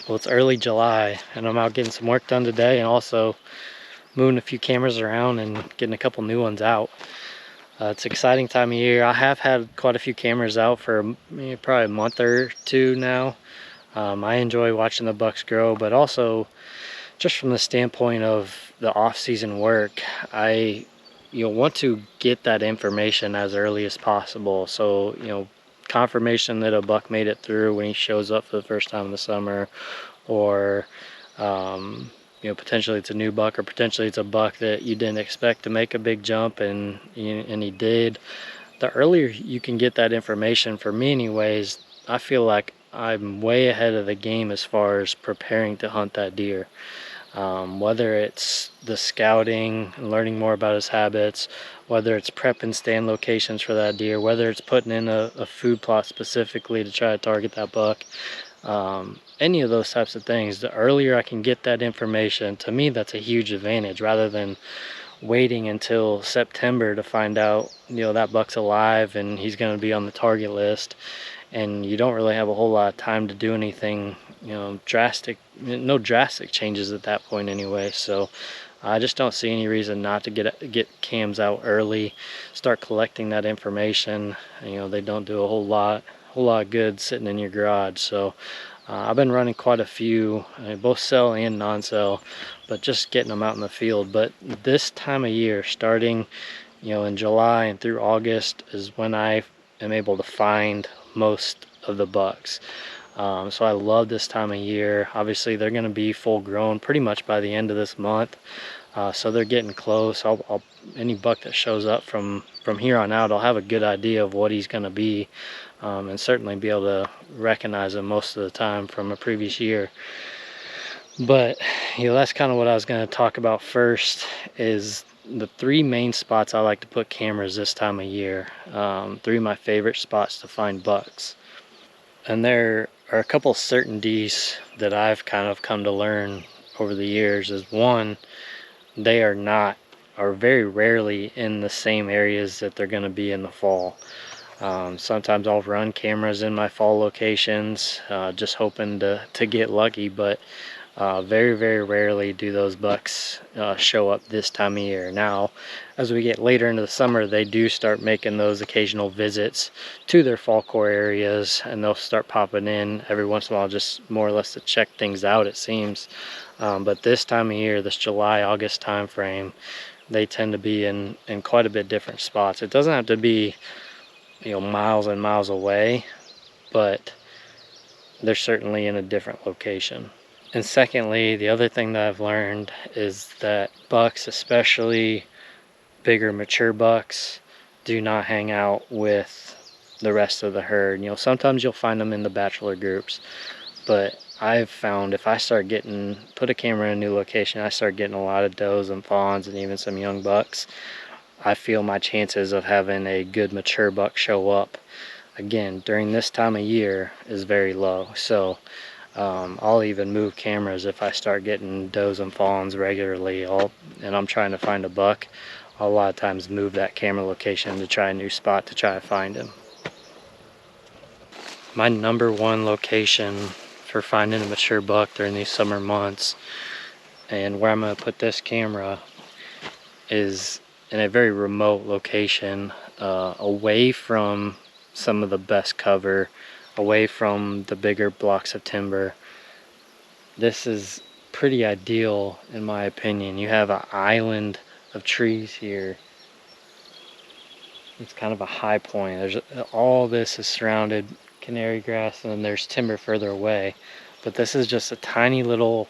Well, it's early July and I'm out getting some work done today and also moving a few cameras around and getting a couple new ones out. It's an exciting time of year. I have had quite a few cameras out for probably a month or two now. I enjoy watching the bucks grow, but also just from the standpoint of the off-season work, I want to get that information as early as possible. So confirmation that a buck made it through when he shows up for the first time in the summer, or potentially it's a new buck, or potentially it's a buck that you didn't expect to make a big jump and he did. The earlier you can get that information, for me anyways, I feel like I'm way ahead of the game as far as preparing to hunt that deer. Whether it's the scouting and learning more about his habits, whether it's prep and stand locations for that deer, whether it's putting in a food plot specifically to try to target that buck, any of those types of things, the earlier I can get that information, to me that's a huge advantage, rather than waiting until September to find out that buck's alive and he's going to be on the target list, and you don't really have a whole lot of time to do anything no drastic changes at that point anyway. So I just don't see any reason not to get cams out early, start collecting that information. They don't do a whole lot of good sitting in your garage. So I've been running quite a few, both sell and non-sell, but just getting them out in the field. But this time of year, starting in July and through August, is when I am able to find most of the bucks. So I love this time of year. Obviously they're going to be full grown pretty much by the end of this month, so they're getting close. Any buck that shows up from here on out, I'll have a good idea of what he's going to be, and certainly be able to recognize him most of the time from a previous year. But that's kind of what I was going to talk about first, is the three main spots I like to put cameras this time of year. Three of my favorite spots to find bucks. And there are a couple certainties that I've kind of come to learn over the years. Is one, they are very rarely in the same areas that they're going to be in the fall. Sometimes I'll run cameras in my fall locations, just hoping to get lucky, but very, very rarely do those bucks show up this time of year. Now, as we get later into the summer, they do start making those occasional visits to their fall core areas, and they'll start popping in every once in a while, just more or less to check things out, it seems. But this time of year, this July, August time frame, they tend to be in quite a bit different spots. It doesn't have to be miles and miles away, but they're certainly in a different location. And secondly, the other thing that I've learned is that bucks, especially bigger mature bucks, do not hang out with the rest of the herd. Sometimes you'll find them in the bachelor groups, but I've found if I put a camera in a new location, I start getting a lot of does and fawns and even some young bucks, I feel my chances of having a good mature buck show up again during this time of year is very low. So I'll even move cameras if I start getting does and fawns regularly, and I'm trying to find a buck. I'll a lot of times move that camera location to try a new spot to try to find him. My number one location for finding a mature buck during these summer months, and where I'm going to put this camera, is in a very remote location, away from some of the best cover, away from the bigger blocks of timber. This is pretty ideal in my opinion. You have an island of trees here. It's kind of a high point. All this is surrounded canary grass, and then there's timber further away, but this is just a tiny little,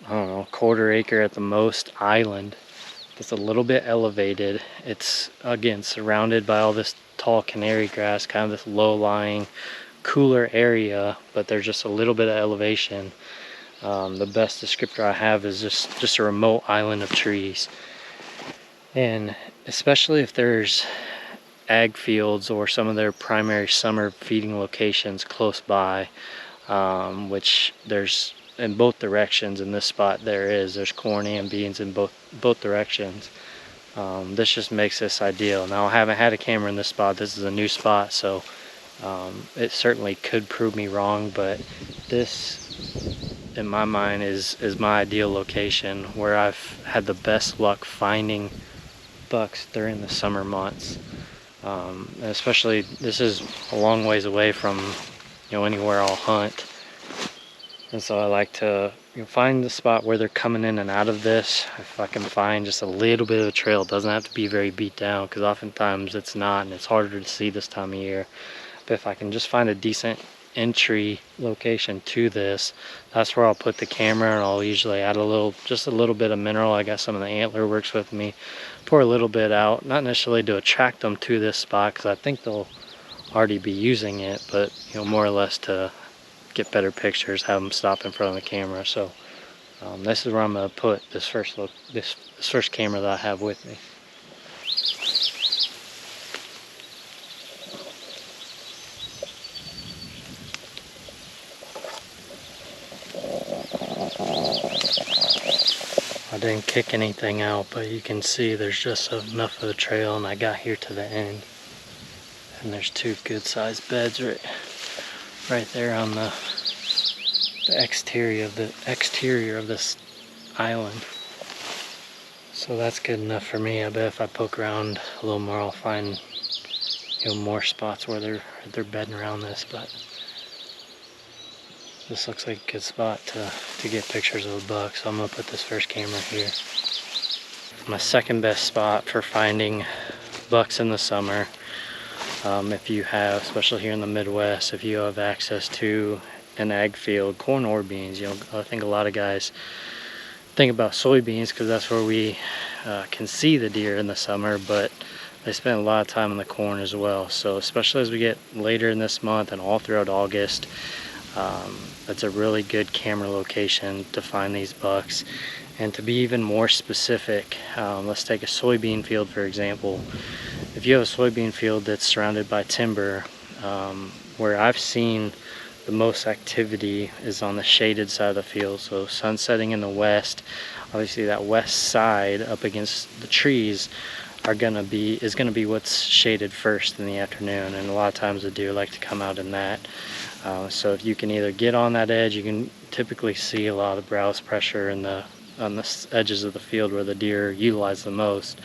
I don't know, quarter acre at the most island that's a little bit elevated. It's again surrounded by all this tall canary grass, kind of this low-lying, cooler area, but there's just a little bit of elevation. The best descriptor I have is just a remote island of trees. And especially if there's ag fields or some of their primary summer feeding locations close by, which there's in both directions in this spot. There's corn and beans in both directions. This just makes this ideal. Now, I haven't had a camera in this spot. This is a new spot, so it certainly could prove me wrong, but this, in my mind, is my ideal location where I've had the best luck finding bucks during the summer months. And especially, this is a long ways away from anywhere I'll hunt, and so I like to find the spot where they're coming in and out of this. If I can find just a little bit of a trail, it doesn't have to be very beat down, because oftentimes it's not, and it's harder to see this time of year. But if I can just find a decent entry location to this, that's where I'll put the camera, and I'll usually add just a little bit of mineral. I got some of the antler works with me, pour a little bit out, not necessarily to attract them to this spot, because I think they'll already be using it, but more or less to get better pictures, have them stop in front of the camera. So this is where I'm going to put this first camera that I have with me. I didn't kick anything out, but you can see there's just enough of a trail, and I got here to the end, and there's two good sized beds right there on the exterior of this island. So that's good enough for me. I bet if I poke around a little more, I'll find more spots where they're bedding around this. But this looks like a good spot to get pictures of a buck, so I'm gonna put this first camera here. My second best spot for finding bucks in the summer, if you have, especially here in the Midwest, if you have access to an ag field, corn or beans. I think a lot of guys think about soybeans because that's where we can see the deer in the summer, but they spend a lot of time in the corn as well. So especially as we get later in this month and all throughout August, that's a really good camera location to find these bucks. And to be even more specific, let's take a soybean field for example. If you have a soybean field that's surrounded by timber, where I've seen the most activity is on the shaded side of the field. So sun setting in the west, obviously that west side up against the trees is gonna be what's shaded first in the afternoon, and a lot of times the deer like to come out in that. So if you can either get on that edge, you can typically see a lot of browse pressure on the edges of the field where the deer utilize the most.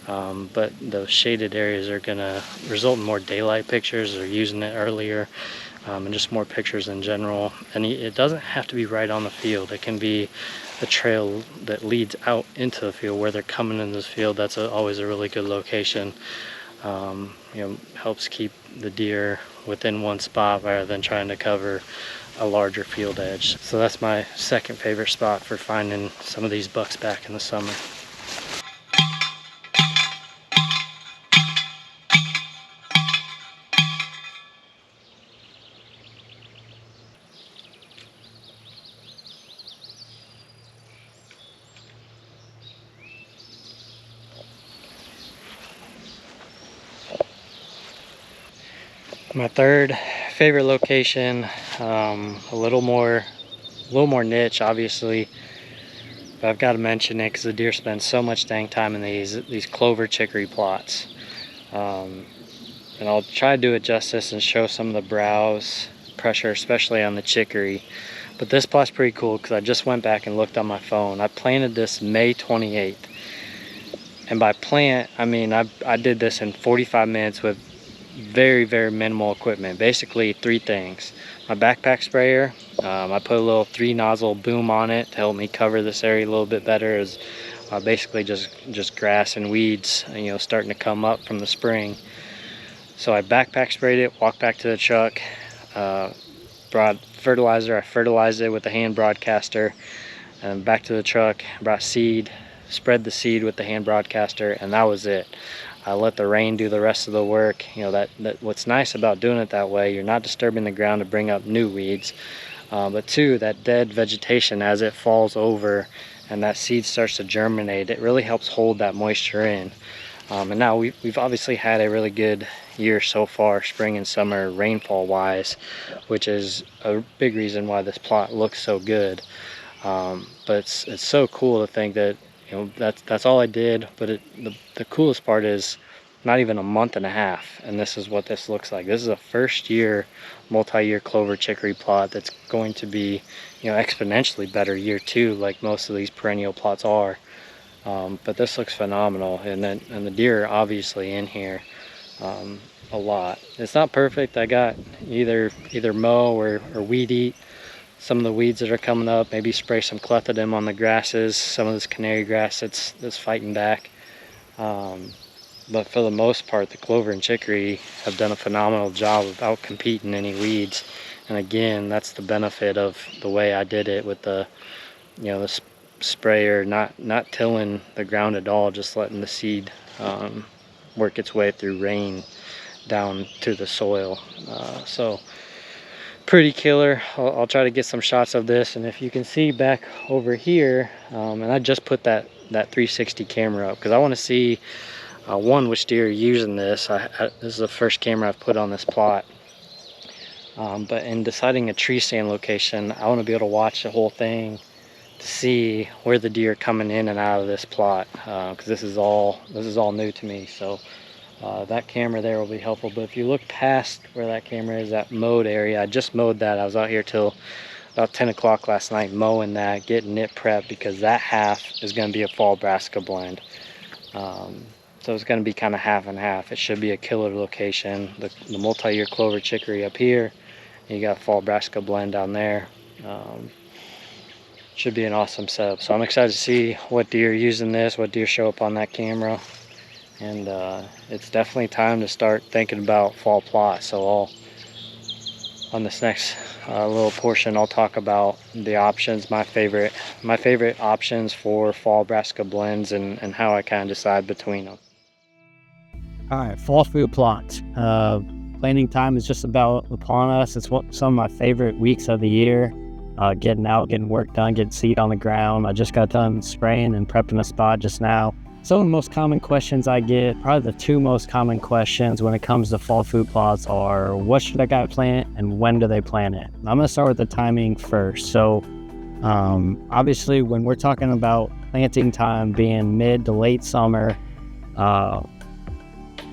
But those shaded areas are gonna result in more daylight pictures. They're using it earlier, and just more pictures in general. And it doesn't have to be right on the field. It can be a trail that leads out into the field where they're coming in this field. That's always a really good location. Helps keep the deer within one spot rather than trying to cover a larger field edge. So that's my second favorite spot for finding some of these bucks back in the summer. My third favorite location, a little more niche, obviously, but I've got to mention it because the deer spend so much dang time in these clover chicory plots. And I'll try to do it justice and show some of the browse pressure, especially on the chicory. But this plot's pretty cool because I just went back and looked on my phone. I planted this May 28th. And by plant, I mean I did this in 45 minutes with very minimal equipment. Basically 3 things: my backpack sprayer, I put a little 3 nozzle boom on it to help me cover this area a little bit better, as basically just grass and weeds starting to come up from the spring. So I backpack sprayed it, walked back to the truck, brought fertilizer. I fertilized it with the hand broadcaster, and back to the truck, brought seed, spread the seed with the hand broadcaster, and that was it. I let the rain do the rest of the work. That what's nice about doing it that way, you're not disturbing the ground to bring up new weeds, but 2, that dead vegetation, as it falls over and that seed starts to germinate, it really helps hold that moisture in. And now we've obviously had a really good year so far, spring and summer rainfall wise, which is a big reason why this plot looks so good. But it's so cool to think that that's all I did. But the coolest part is not even a month and a half, and this is what this looks like. This is a first year multi-year clover chicory plot that's going to be, exponentially better year 2, like most of these perennial plots are. But this looks phenomenal, and the deer are obviously in here a lot. It's not perfect. I got either mow or weed eat some of the weeds that are coming up, maybe spray some clethodim on the grasses, some of this canary grass that's fighting back. But for the most part, the clover and chicory have done a phenomenal job of out-competing any weeds. And again, that's the benefit of the way I did it with the sprayer, not tilling the ground at all, just letting the seed work its way through rain down to the soil. So pretty killer. I'll try to get some shots of this, and if you can see back over here, and I just put that 360 camera up because I want to see which deer are using this. This is the first camera I've put on this plot. But in deciding a tree stand location, I want to be able to watch the whole thing to see where the deer are coming in and out of this plot, because this is all new to me. So that camera there will be helpful. But if you look past where that camera is, that mowed area, I just mowed that. I was out here till about 10 o'clock last night mowing that, getting it prepped, because that half is going to be a fall brassica blend. So it's going to be kind of half and half. It should be a killer location. The multi-year clover chicory up here, and you got fall brassica blend down there. Should be an awesome setup. So I'm excited to see what deer are using this, what deer show up on that camera. And it's definitely time to start thinking about fall plot. So on this next little portion, I'll talk about the options, my favorite options for fall brassica blends, and how I kind of decide between them. All right, fall food plots. Planting time is just about upon us. It's some of my favorite weeks of the year. Getting out, getting work done, getting seed on the ground. I just got done spraying and prepping a spot just now. Some of the most common questions I get, probably the 2 most common questions when it comes to fall food plots are, what should I guy plant and when do they plant it? I'm going to start with the timing first. So obviously when we're talking about planting time being mid to late summer,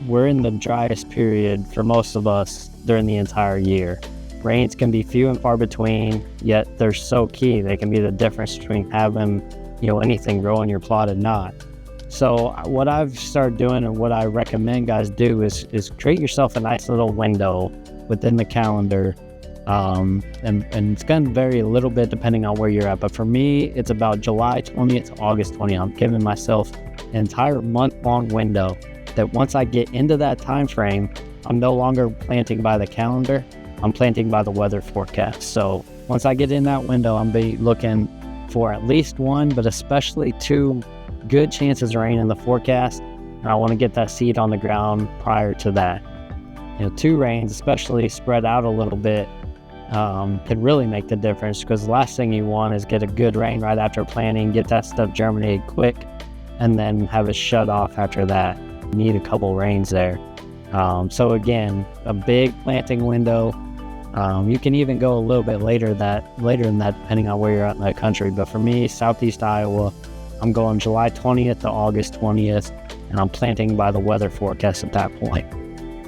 we're in the driest period for most of us during the entire year. Rains can be few and far between, yet they're so key. They can be the difference between having anything grow in your plot and not. So what I've started doing, and what I recommend guys do, is create yourself a nice little window within the calendar. And it's going to vary a little bit depending on where you're at. But for me, it's about July 20th to August 20th. I'm giving myself an entire month-long window that once I get into that time frame, I'm no longer planting by the calendar. I'm planting by the weather forecast. So once I get in that window, I'm be looking for at least 1, but especially 2 good chances of rain in the forecast, and I want to get that seed on the ground prior to that. 2 rains, especially spread out a little bit, can really make the difference, because the last thing you want is get a good rain right after planting, get that stuff germinated quick, and then have it shut off after that. You need a couple rains there. So again, a big planting window. You can even go a little bit later than that, depending on where you're at in that country. But for me, Southeast Iowa, I'm going July 20th to August 20th, and I'm planting by the weather forecast at that point.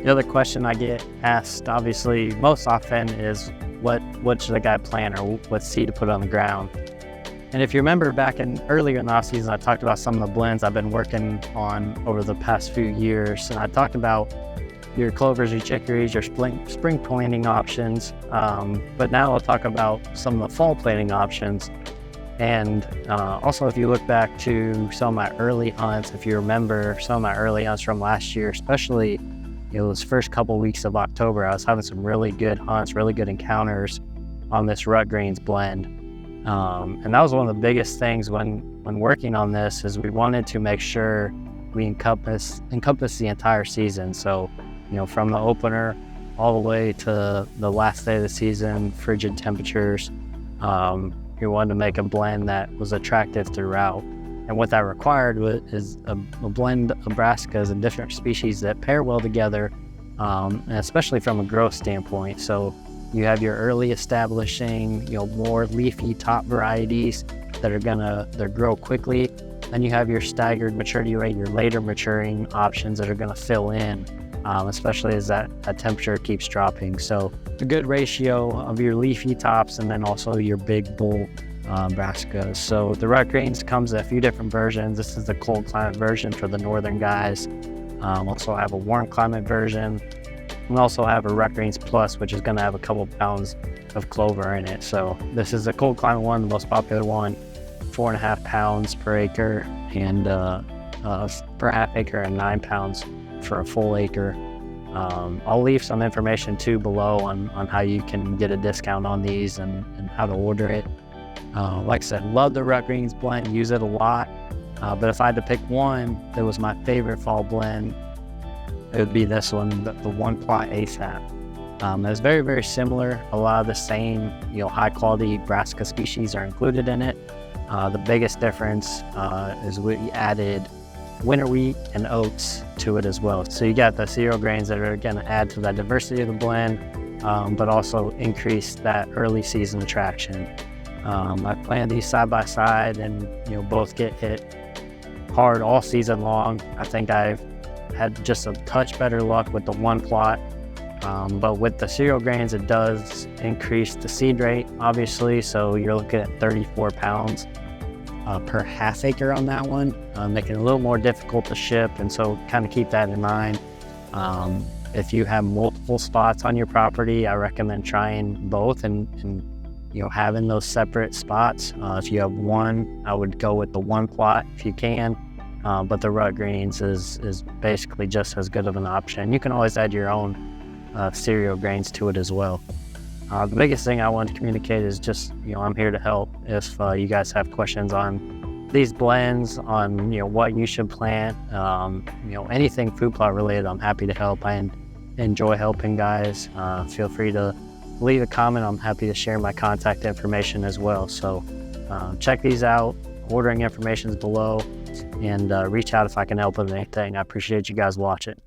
The other question I get asked, obviously, most often is what should a guy plant, or what seed to put on the ground? And if you remember back earlier in the off season, I talked about some of the blends I've been working on over the past few years, and I talked about your clovers, your chicories, your spring planting options. But now I'll talk about some of the fall planting options. And also, if you look back to some of my early hunts, if you remember some of my early hunts from last year, especially those first couple weeks of October, I was having some really good hunts, really good encounters on this rut greens blend. And that was one of the biggest things when working on this, is we wanted to make sure we encompass the entire season. So, from the opener all the way to the last day of the season, frigid temperatures, we wanted to make a blend that was attractive throughout. And what that required is a blend of brassicas and different species that pair well together, and especially from a growth standpoint. So you have your early establishing, more leafy top varieties that grow quickly, Then you have your staggered maturity rate, your later maturing options that are going to fill in, especially as that temperature keeps dropping. So a good ratio of your leafy tops and then also your big bull brassicas. So the rut greens comes in a few different versions. This is the cold climate version for the northern guys. Also have a warm climate version. We also have a rut greens plus, which is going to have a couple pounds of clover in it. So this is the cold climate one, the most popular one, 4.5 pounds per acre, and per half acre, and 9 pounds for a full acre. I'll leave some information too below on how you can get a discount on these and how to order it. Like I said, love the rut greens blend, use it a lot. But if I had to pick one that was my favorite fall blend, it would be this one, the one plot ASAP. It's very, very similar. A lot of the same, high quality brassica species are included in it. The biggest difference is we added winter wheat and oats to it as well. So you got the cereal grains that are going to add to that diversity of the blend, but also increase that early season attraction. I planted these side by side, and both get hit hard all season long. I think I've had just a touch better luck with the one plot, but with the cereal grains, it does increase the seed rate, obviously. So you're looking at 34 pounds per half acre on that one, making it a little more difficult to ship. And so kind of keep that in mind. If you have multiple spots on your property, I recommend trying both and having those separate spots. If you have one, I would go with the one plot if you can. But the rut greens is basically just as good of an option. You can always add your own cereal grains to it as well. The biggest thing I want to communicate is just, I'm here to help. If you guys have questions on these blends, on what you should plant, anything food plot related, I'm happy to help. I enjoy helping guys. Feel free to leave a comment. I'm happy to share my contact information as well. So check these out. Ordering information is below, and reach out if I can help with anything. I appreciate you guys watching.